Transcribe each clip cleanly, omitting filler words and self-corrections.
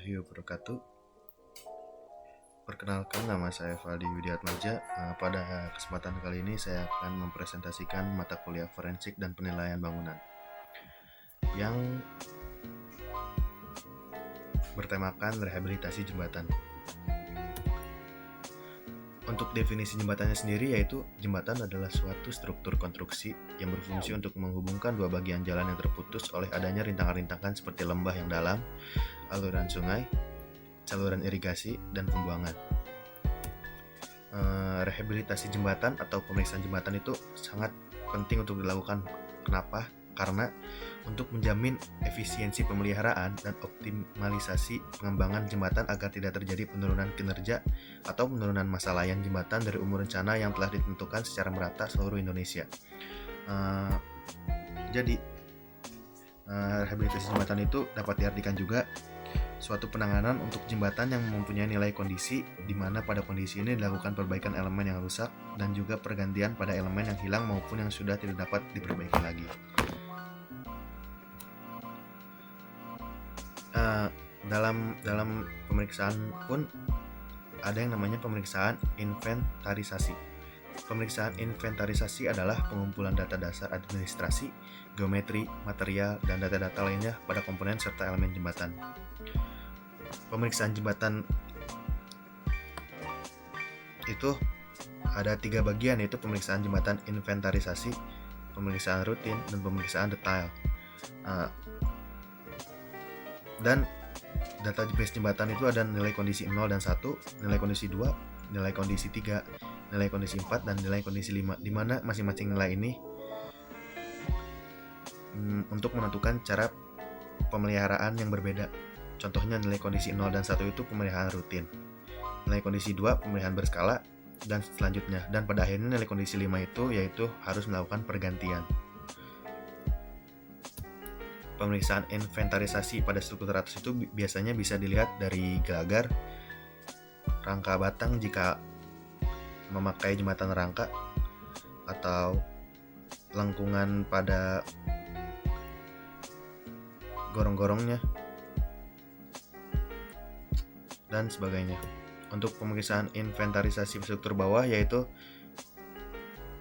warahmatullahi wabarakatuh. Perkenalkan, nama saya Valdi Widiatmaja. Pada kesempatan kali ini saya akan mempresentasikan mata kuliah forensik dan penilaian bangunan yang bertemakan rehabilitasi jembatan. Untuk definisi jembatannya sendiri, yaitu jembatan adalah suatu struktur konstruksi yang berfungsi untuk menghubungkan dua bagian jalan yang terputus oleh adanya rintangan-rintangan seperti lembah yang dalam, aliran sungai, saluran irigasi, dan pembuangan. Rehabilitasi jembatan atau pemeriksaan jembatan itu sangat penting untuk dilakukan. Kenapa? Karena untuk menjamin efisiensi pemeliharaan dan optimalisasi pengembangan jembatan agar tidak terjadi penurunan kinerja atau penurunan masa layan jembatan dari umur rencana yang telah ditentukan secara merata seluruh Indonesia. Rehabilitasi jembatan itu dapat diartikan juga suatu penanganan untuk jembatan yang mempunyai nilai kondisi, di mana pada kondisi ini dilakukan perbaikan elemen yang rusak dan juga pergantian pada elemen yang hilang maupun yang sudah tidak dapat diperbaiki lagi. Dalam pemeriksaan pun ada yang namanya pemeriksaan inventarisasi. Pemeriksaan inventarisasi adalah pengumpulan data dasar administrasi, geometri, material, dan data-data lainnya pada komponen serta elemen jembatan. Pemeriksaan jembatan itu ada 3 bagian, yaitu pemeriksaan jembatan inventarisasi, pemeriksaan rutin, dan pemeriksaan detail. Dan data base jembatan itu ada nilai kondisi 0 dan 1, nilai kondisi 2, nilai kondisi 3, nilai kondisi 4, dan nilai kondisi 5, di mana masing-masing nilai ini untuk menentukan cara pemeliharaan yang berbeda. Contohnya nilai kondisi 0 dan 1 itu pemeliharaan rutin, nilai kondisi 2 pemeliharaan berskala, dan selanjutnya. Dan pada akhirnya nilai kondisi 5 itu yaitu harus melakukan pergantian. Pemeriksaan inventarisasi pada struktur atas itu biasanya bisa dilihat dari gelagar, rangka batang jika memakai jembatan rangka, atau lengkungan pada gorong-gorongnya, dan sebagainya. Untuk pemeriksaan inventarisasi struktur bawah, yaitu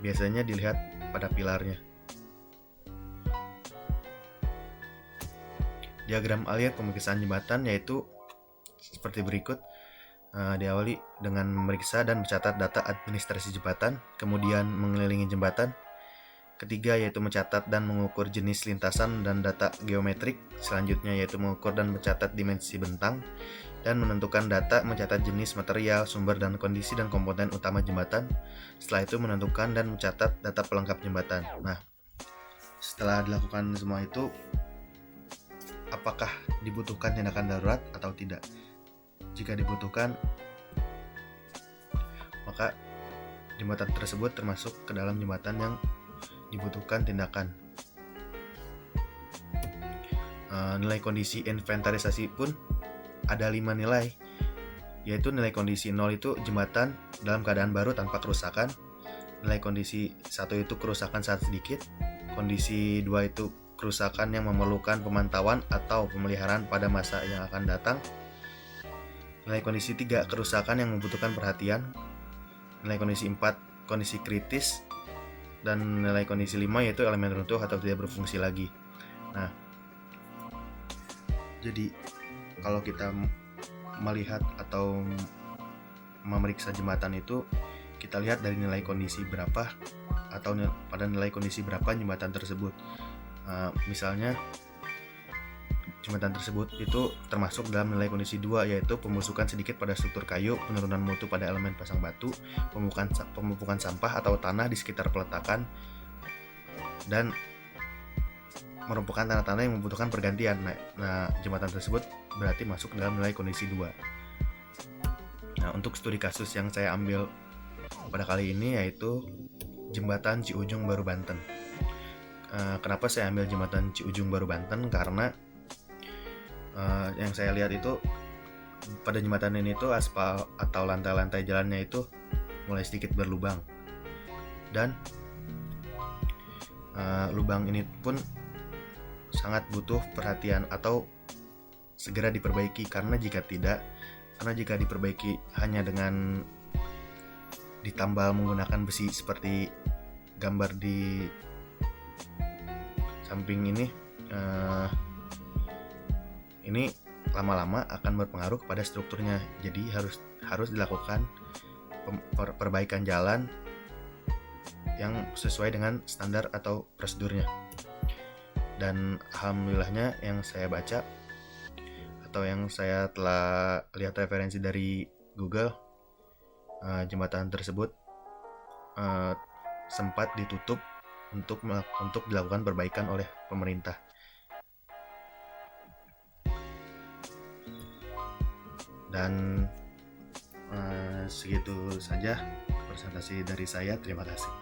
biasanya dilihat pada pilarnya. Diagram alir pemeriksaan jembatan yaitu seperti berikut. Diawali dengan memeriksa dan mencatat data administrasi jembatan, kemudian mengelilingi jembatan. Ketiga yaitu mencatat dan mengukur jenis lintasan dan data geometrik. Selanjutnya yaitu mengukur dan mencatat dimensi bentang, dan menentukan data, mencatat jenis material, sumber, dan kondisi dan komponen utama jembatan. Setelah itu menentukan dan mencatat data pelengkap jembatan. Nah, setelah dilakukan semua itu, apakah dibutuhkan tindakan darurat atau tidak? Jika dibutuhkan, maka jembatan tersebut termasuk ke dalam jembatan yang dibutuhkan tindakan. Nilai kondisi inventarisasi pun ada 5 nilai, yaitu nilai kondisi 0 itu jembatan dalam keadaan baru tanpa kerusakan, nilai kondisi 1 itu kerusakan sangat sedikit, kondisi 2 itu kerusakan yang memerlukan pemantauan atau pemeliharaan pada masa yang akan datang, nilai kondisi 3 kerusakan yang membutuhkan perhatian, nilai kondisi 4 kondisi kritis, dan nilai kondisi 5 yaitu elemen runtuh atau tidak berfungsi lagi. Nah, jadi kalau kita melihat atau memeriksa jembatan itu, kita lihat dari nilai kondisi berapa atau pada nilai kondisi berapa jembatan tersebut. Misalnya jembatan tersebut itu termasuk dalam nilai kondisi 2, yaitu pembusukan sedikit pada struktur kayu, penurunan mutu pada elemen pasang batu, pemumpukan sampah atau tanah di sekitar peletakan, dan merupakan tanah-tanah yang membutuhkan pergantian. Nah, jembatan tersebut berarti masuk dalam nilai kondisi 2. Nah, untuk studi kasus yang saya ambil pada kali ini yaitu jembatan Ciujung Baru Banten. Kenapa saya ambil jembatan Ciujung Baru Banten? Karena yang saya lihat itu pada jembatan ini tuh aspal atau lantai-lantai jalannya itu mulai sedikit berlubang, dan lubang ini pun sangat butuh perhatian atau segera diperbaiki, karena jika diperbaiki hanya dengan ditambal menggunakan besi seperti gambar di samping ini lama-lama akan berpengaruh kepada strukturnya. Jadi harus dilakukan perbaikan jalan yang sesuai dengan standar atau prosedurnya. Dan alhamdulillahnya yang saya baca atau yang saya telah lihat referensi dari Google, jembatan tersebut sempat ditutup untuk dilakukan perbaikan oleh pemerintah. Dan segitu saja presentasi dari saya. Terima kasih.